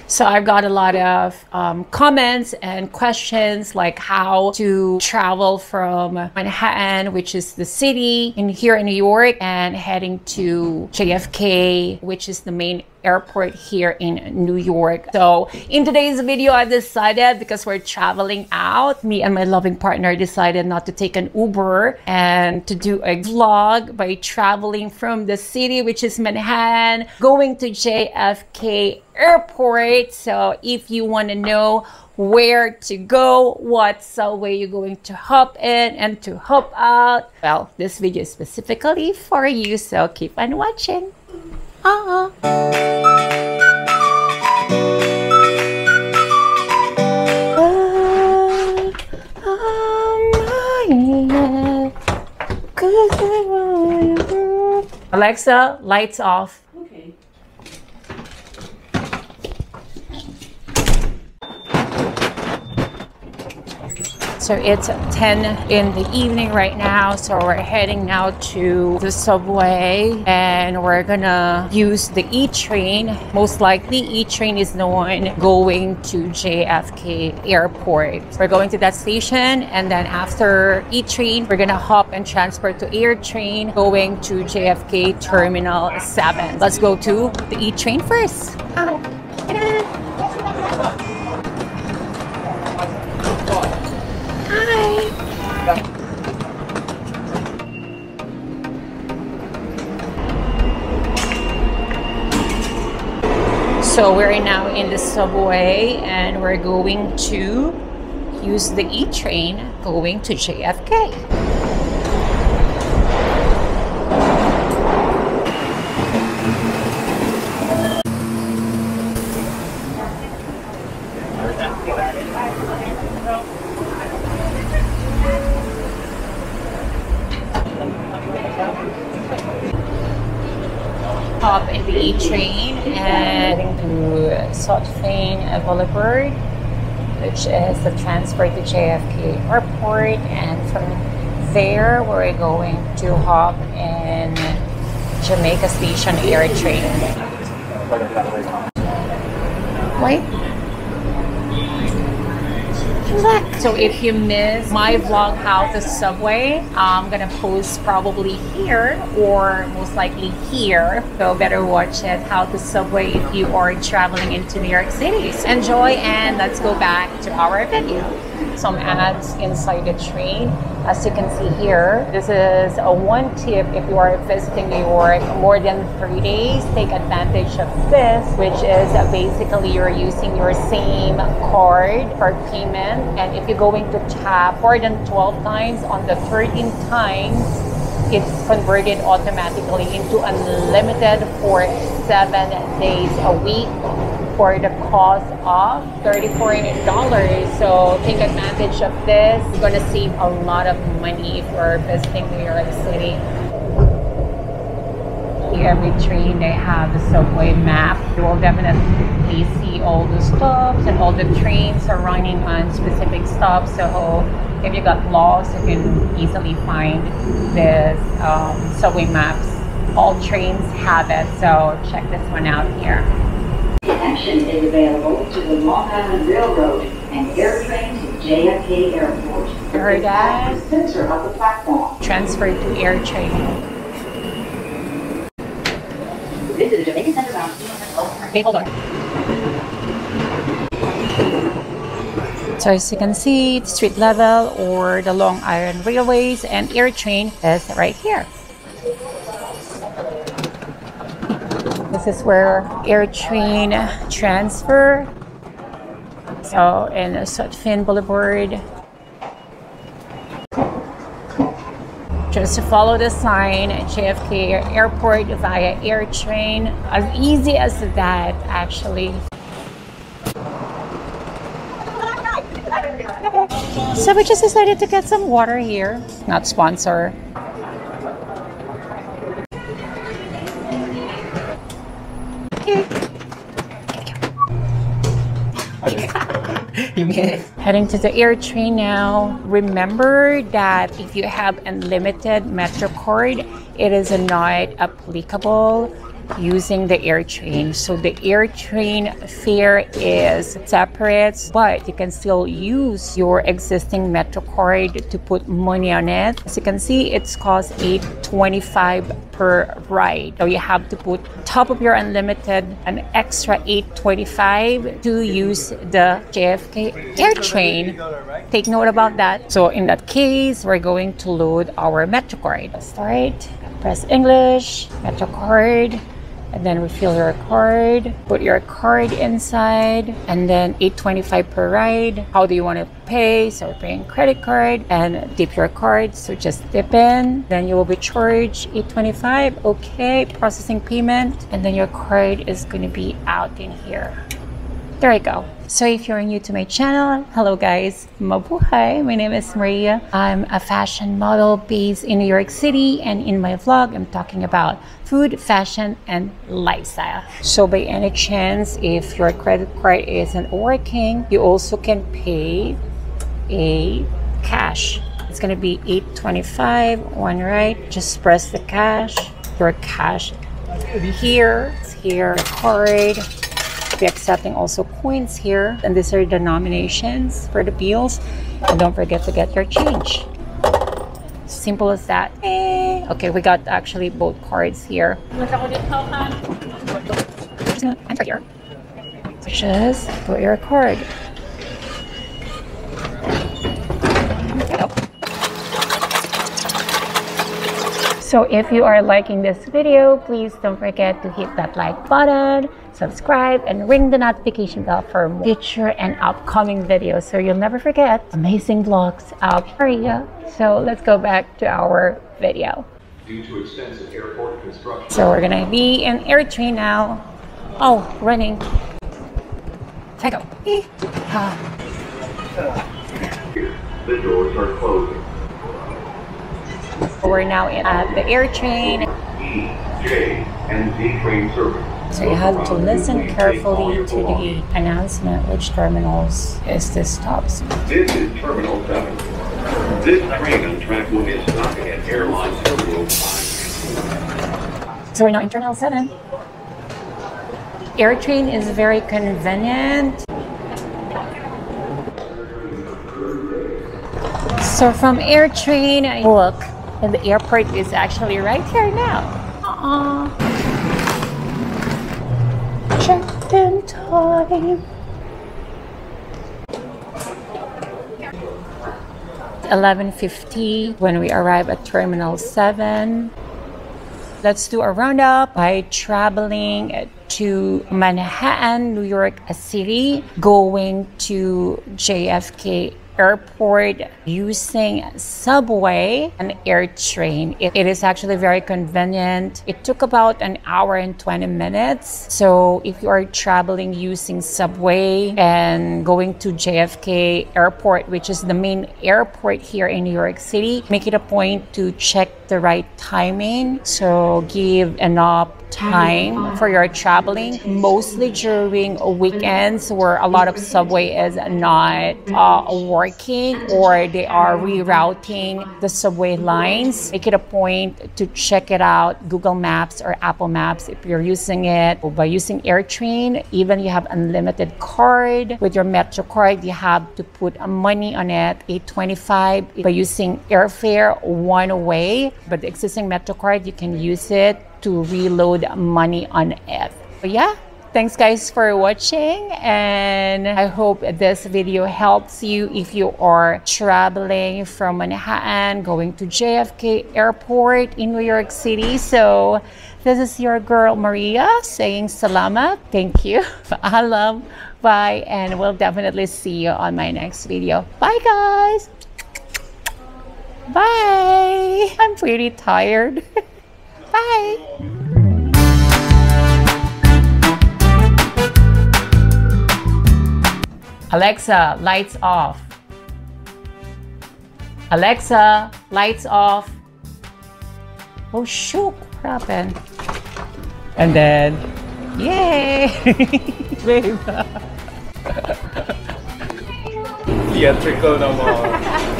So I've got a lot of comments and questions like how to travel from Manhattan, which is the city here in New York, and heading to JFK, which is the main airport here in New York. So in today's video, I decided, because we're traveling out, me and my loving partner decided not to take an Uber and to do a vlog by traveling from the city, which is Manhattan, going to JFK Airport. So if you want to know where to go, what subway you're going to hop in and to hop out, well, this video is specifically for you, so keep on watching. Alexa, lights off. Okay. So it's 10 in the evening right now, so we're heading now to the subway and we're gonna use the E-train. Most likely E-train is the one going to JFK Airport. We're going to that station, and then after E-train we're gonna hop and transfer to Airtrain going to JFK Terminal 7. Let's go to the E-train first. So we're now in the subway and we're going to use the E-train going to JFK. Hop in the E-train and to xoxo Boulevard, which is the transfer to JFK Airport, and from there we're going to hop in Jamaica Station Airtrain. Wait. So if you miss my vlog how the subway, I'm gonna post probably here or most likely here, so better watch it how the subway if you are traveling into New York City. So enjoy, and let's go back to our video. Some ads inside the train. As you can see here, this is a one tip if you are visiting New York more than 3 days. Take advantage of this, which is basically you're using your same card for payment, and if you're going to tap more than 12 times, on the 13th times it's converted automatically into unlimited for 7 days a week for the cost of $34. So take advantage of this. You're gonna save a lot of money for visiting New York City. Every train they have the subway map. You will definitely see all the stops, and all the trains are running on specific stops. So if you got lost, you can easily find this subway maps. All trains have it, so check this one out here. Connection is available to the Long Island Railroad and Airtrain to JFK Airport. Heard that? Center of the platform. Transfer to Airtrain. This is the Jamaica Center. Okay, hold on. So as you can see, the street level or the Long Island Railways and Airtrain is right here. This is where Airtrain transfer. So in xoxo Boulevard. Just to follow the sign at JFK Airport via Airtrain. As easy as that, actually. So we just decided to get some water here. Not sponsor. Okay. Heading to the Airtrain now. Remember that if you have unlimited Metro card, it is not applicable using the Airtrain. So the Airtrain fare is separate, but you can still use your existing Metro card to put money on it. As you can see, it's cost $8.25 per ride. So you have to put top of your unlimited an extra $8.25 to use the JFK Airtrain. Take note about that. So in that case, we're going to load our Metro card. Start, press English, Metro card, and then refill your card. Put your card inside, and then $8.25 per ride. How do you want to pay? So we're paying credit card and dip your card. So just dip in, then you will be charged $8.25. Okay, processing payment, and then your card is going to be out in here. There you go. So if you're new to my channel, hello guys, Mabuhay. My name is Maria. I'm a fashion model based in New York City, and in my vlog, I'm talking about food, fashion, and lifestyle. So by any chance, if your credit card isn't working, you also can pay a cash. It's gonna be $8.25 one ride. Just press the cash. Your cash here, it's here, card. We're accepting also coins here, and these are the denominations for the bills, and don't forget to get your change. Simple as that. Okay, we got actually both cards here. Enter here. Just put your card. So if you are liking this video, please don't forget to hit that like button, subscribe, and ring the notification bell for more future and upcoming videos, so you'll never forget amazing vlogs of Maria. So let's go back to our video. Due to extensive airport construction. So we're gonna be in Airtrain now. Oh, running. Take go. The doors are closing. We're now at the Airtrain. E, J, and Z train service. So you have to listen carefully to the announcement which terminals is this stops. This is Terminal 7. This train on track 1 is stopping at Airline Terminal 5. So we're now in Terminal 7. Airtrain is very convenient. So from Airtrain, look, and the airport is actually right here now. Check-in time. 11:50 when we arrive at Terminal 7. Let's do a roundup by traveling to Manhattan, New York City, going to JFK Airport using subway and Airtrain. It is actually very convenient. It took about an hour and 20 minutes. So if you are traveling using subway and going to JFK Airport, which is the main airport here in New York City, make it a point to check the right timing. So give enough time for your traveling, mostly during weekends where a lot of subway is not working, or they are rerouting the subway lines. Make it a point to check it out, Google Maps or Apple Maps if you're using it. By using Airtrain, even you have unlimited card with your Metro card, you have to put money on it, $8.25. By using airfare one way, but the existing Metro card, you can use it to reload money on it. But yeah, thanks guys for watching, and I hope this video helps you if you are traveling from Manhattan going to JFK Airport in New York City. So this is your girl Maria saying salamat, thank you, paalam, bye, and we'll definitely see you on my next video. Bye guys. Bye. I'm pretty tired. Bye. Alexa, lights off. Alexa, lights off. Oh shoot, what happened? And then, yay! Theatrical naman.